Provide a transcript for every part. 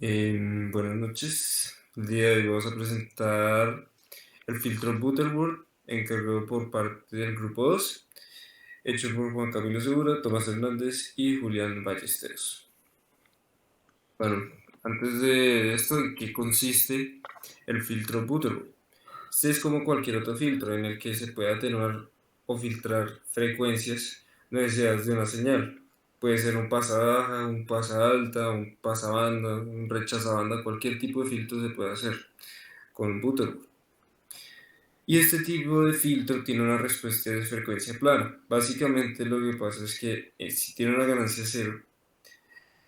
Buenas noches. El día de hoy vamos a presentar el filtro Butterworth, encargado por parte del Grupo 2, hecho por Juan Camilo Segura, Tomás Hernández y Julián Ballesteros. Bueno, antes de esto, ¿en qué consiste el filtro Butterworth? Este es como cualquier otro filtro en el que se puede atenuar o filtrar frecuencias no deseadas de una señal. Puede ser un pasa baja, un pasa alta, un pasa banda, un rechaza banda, cualquier tipo de filtro se puede hacer con Butterworth. Y este tipo de filtro tiene una respuesta de frecuencia plana. Básicamente lo que pasa es que si tiene una ganancia cero,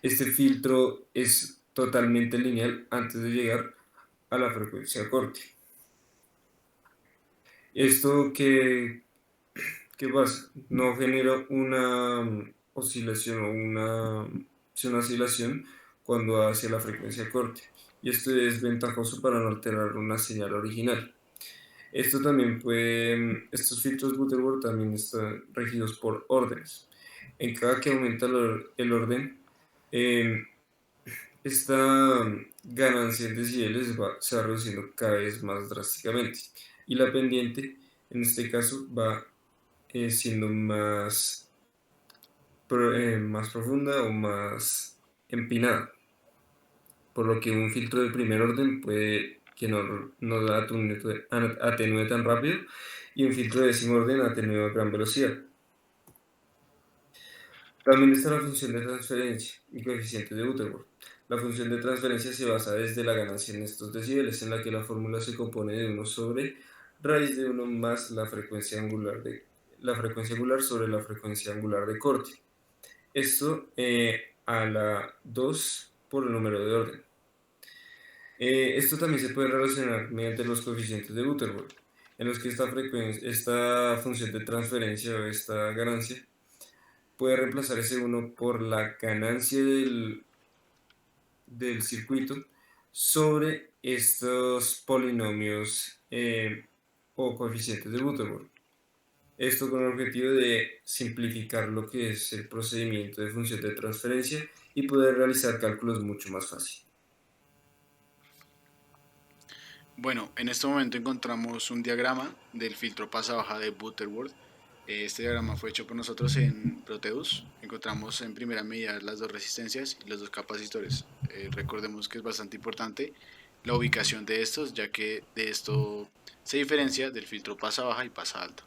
este filtro es totalmente lineal antes de llegar a la frecuencia corte. Esto ¿qué pasa? No genera una oscilación o sí, una oscilación cuando hacia la frecuencia corte. Y esto es ventajoso para no alterar una señal original. Esto también estos filtros Butterworth también están regidos por órdenes. En cada que aumenta el orden, eh, esta ganancia en decibeles se va reduciendo cada vez más drásticamente. Y la pendiente, en este caso, va siendo más profunda o más empinada, por lo que un filtro de primer orden puede que no atenúe tan rápido y un filtro de décimo orden atenúe a gran velocidad. También está la función de transferencia y coeficiente de Butterworth. La función de transferencia se basa desde la ganancia en estos decibeles, en la que la fórmula se compone de 1 sobre raíz de 1 más la frecuencia angular sobre la frecuencia angular de corte. Esto a la 2 por el número de orden. Esto también se puede relacionar mediante los coeficientes de Butterworth, en los que esta función de transferencia o esta ganancia puede reemplazar ese 1 por la ganancia del circuito sobre estos polinomios o coeficientes de Butterworth. Esto con el objetivo de simplificar lo que es el procedimiento de función de transferencia y poder realizar cálculos mucho más fácil. Bueno, en este momento encontramos un diagrama del filtro pasa-baja de Butterworth. Este diagrama fue hecho por nosotros en Proteus. Encontramos en primera medida las dos resistencias y los dos capacitores. Recordemos que es bastante importante la ubicación de estos, ya que de esto se diferencia del filtro pasa-baja y pasa-alta.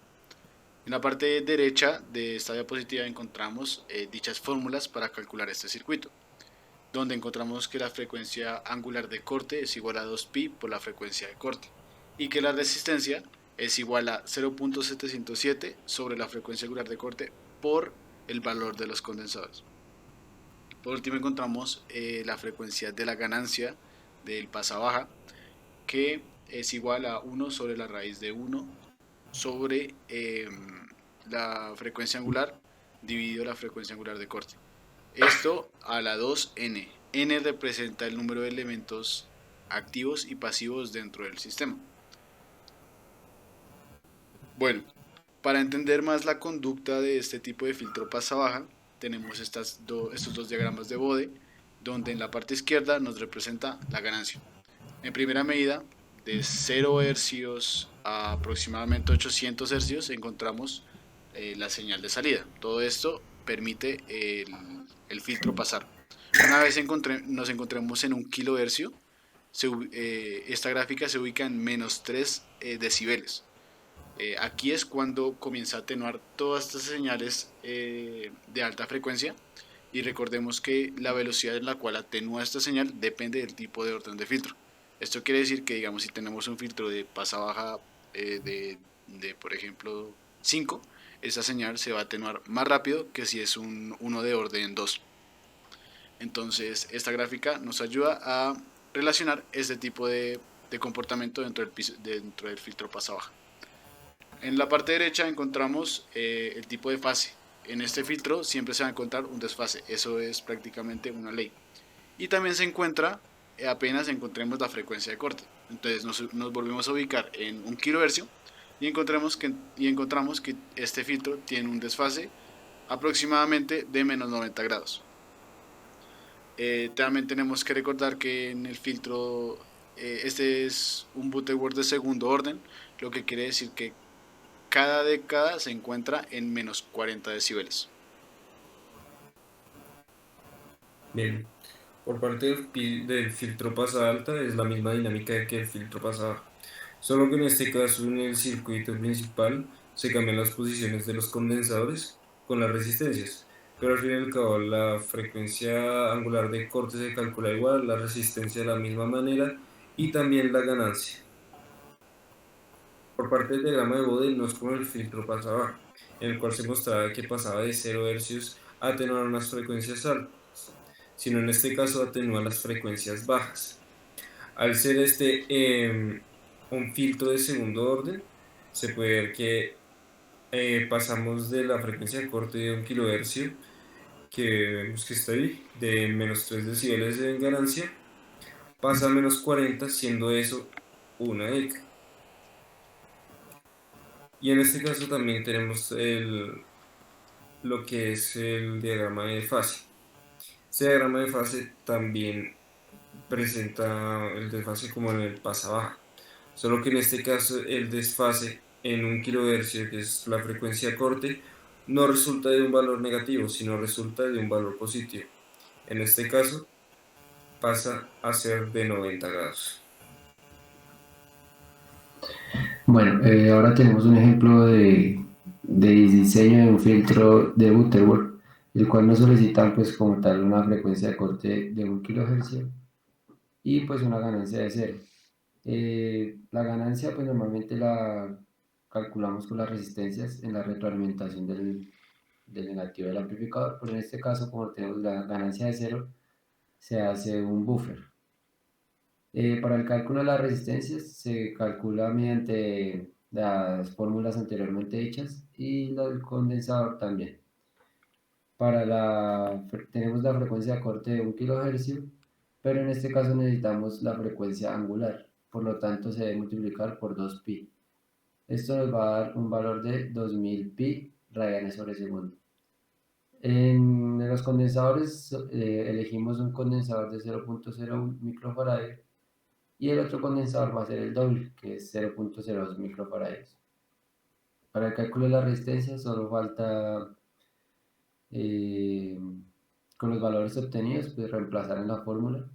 En la parte derecha de esta diapositiva encontramos dichas fórmulas para calcular este circuito, donde encontramos que la frecuencia angular de corte es igual a 2pi por la frecuencia de corte y que la resistencia es igual a 0.707 sobre la frecuencia angular de corte por el valor de los condensadores. Por último encontramos la frecuencia de la ganancia del pasa baja, que es igual a 1 sobre la raíz de 1 sobre la frecuencia angular dividido la frecuencia angular de corte. Esto a la 2n. N representa el número de elementos activos y pasivos dentro del sistema. Bueno, para entender más la conducta de este tipo de filtro pasa-baja, tenemos estos dos diagramas de Bode, donde en la parte izquierda nos representa la ganancia. En primera medida, de 0 hercios a aproximadamente 800 hercios, encontramos la señal de salida. Todo esto permite el filtro pasar. Una vez nos encontremos en 1 kHz, esta gráfica se ubica en menos 3 decibeles. Aquí es cuando comienza a atenuar todas estas señales de alta frecuencia, y recordemos que la velocidad en la cual atenúa esta señal depende del tipo de orden de filtro. Esto quiere decir que, digamos, si tenemos un filtro de pasa baja por ejemplo, 5, esa señal se va a atenuar más rápido que si es uno de orden 2. Entonces, esta gráfica nos ayuda a relacionar este tipo de comportamiento dentro del filtro pasa baja. En la parte derecha encontramos el tipo de fase. En este filtro siempre se va a encontrar un desfase, eso es prácticamente una ley. Y también se encuentra, apenas encontremos la frecuencia de corte. Entonces nos volvemos a ubicar en 1 kHz y encontramos que este filtro tiene un desfase aproximadamente de menos 90 grados. También tenemos que recordar que en el filtro, este es un Butterworth de segundo orden, lo que quiere decir que cada década se encuentra en menos 40 decibeles. Bien, por parte del filtro pasa alta es la misma dinámica que el filtro pasa baja, solo que en este caso en el circuito principal se cambian las posiciones de los condensadores con las resistencias, pero al fin y al cabo la frecuencia angular de corte se calcula igual, la resistencia de la misma manera y también la ganancia. Por parte del diagrama de Bode no es como el filtro pasa baja, en el cual se mostraba que pasaba de 0 Hz a atenuar unas frecuencias altas, sino en este caso atenúa las frecuencias bajas. Al ser un filtro de segundo orden, se puede ver que pasamos de la frecuencia de corte de 1 kHz, que vemos que está ahí, de menos 3 decibeles de ganancia, pasa a menos 40, siendo eso una década. Y en este caso también tenemos lo que es el diagrama de fase. Este diagrama de fase también presenta el desfase como en el pasa baja, solo que en este caso el desfase en 1 kHz, que es la frecuencia corte, no resulta de un valor negativo, sino resulta de un valor positivo. En este caso pasa a ser de 90 grados. Bueno, ahora tenemos un ejemplo de diseño de un filtro de Butterworth, el cual nos solicita pues como tal una frecuencia de corte de 1 kHz y pues una ganancia de cero. La ganancia pues normalmente la calculamos con las resistencias en la retroalimentación del negativo del amplificador, pero en este caso como tenemos la ganancia de cero, se hace un buffer. Para el cálculo de las resistencias se calcula mediante las fórmulas anteriormente hechas y el condensador también. Tenemos la frecuencia de corte de 1 kHz, pero en este caso necesitamos la frecuencia angular, por lo tanto se debe multiplicar por 2pi. Esto nos va a dar un valor de 2000 pi radianes sobre segundo. En los condensadores elegimos un condensador de 0.01 microfarads y el otro condensador va a ser el doble, que es 0.02 microfarads. Para el cálculo de la resistencia solo falta, eh, con los valores obtenidos, pues reemplazar en la fórmula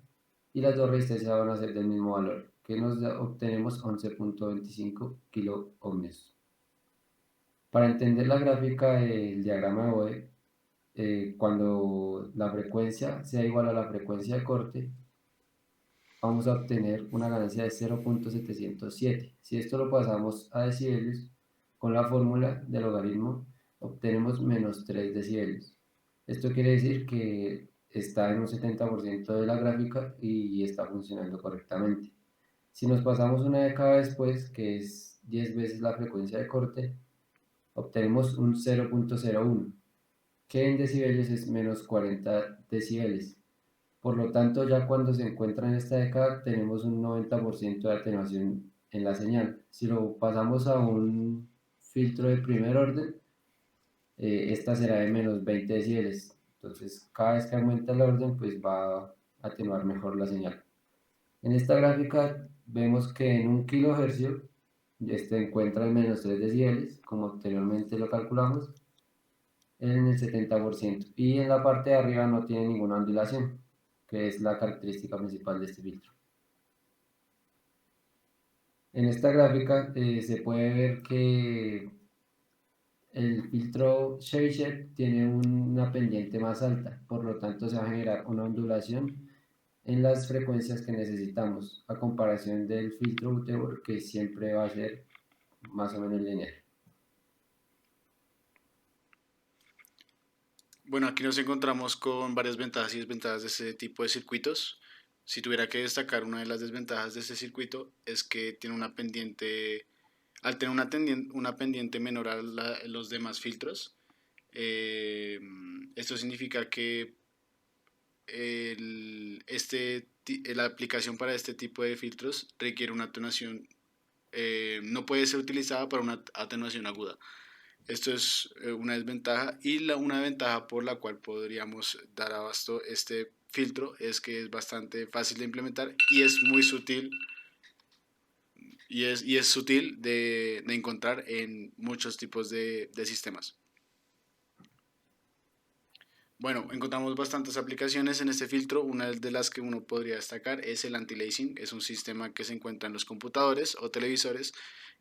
y las dos resistencias van a ser del mismo valor, que obtenemos 11.25 kilo ohmios. Para entender la gráfica del diagrama de Bode, cuando la frecuencia sea igual a la frecuencia de corte, vamos a obtener una ganancia de 0.707. Si esto lo pasamos a decibeles, con la fórmula del logaritmo obtenemos menos 3 decibeles. Esto quiere decir que está en un 70% de la gráfica y está funcionando correctamente. Si nos pasamos una década después, que es 10 veces la frecuencia de corte, obtenemos un 0.01, que en decibeles es menos 40 decibeles. Por lo tanto, ya cuando se encuentra en esta década, tenemos un 90% de atenuación en la señal. Si lo pasamos a un filtro de primer orden, esta será de menos 20 decibeles. Entonces, cada vez que aumenta el orden, pues va a atenuar mejor la señal. En esta gráfica vemos que en 1 kHz este encuentra en menos 3 decibeles, como anteriormente lo calculamos, en el 70%. Y en la parte de arriba no tiene ninguna ondulación, que es la característica principal de este filtro. En esta gráfica se puede ver que el filtro Shape tiene una pendiente más alta, por lo tanto se va a generar una ondulación en las frecuencias que necesitamos, a comparación del filtro Butterworth, que siempre va a ser más o menos lineal. Bueno, aquí nos encontramos con varias ventajas y desventajas de este tipo de circuitos. Si tuviera que destacar una de las desventajas de este circuito es que tiene una pendiente, al tener una pendiente menor a los demás filtros, eh, esto significa que la aplicación para este tipo de filtros requiere una atenuación, no puede ser utilizada para una atenuación aguda. Esto es una desventaja y una ventaja por la cual podríamos dar abasto este filtro es que es bastante fácil de implementar y es muy sutil y es sutil de encontrar en muchos tipos de sistemas. Bueno, encontramos bastantes aplicaciones en este filtro. Una de las que uno podría destacar es el anti-aliasing. Es un sistema que se encuentra en los computadores o televisores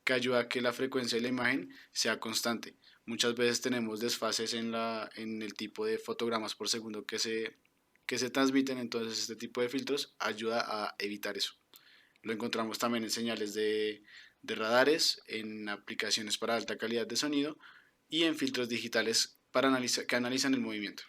que ayuda a que la frecuencia de la imagen sea constante. Muchas veces tenemos desfases en el tipo de fotogramas por segundo que se transmiten, entonces este tipo de filtros ayuda a evitar eso. Lo encontramos también en señales de radares, en aplicaciones para alta calidad de sonido y en filtros digitales que analizan el movimiento.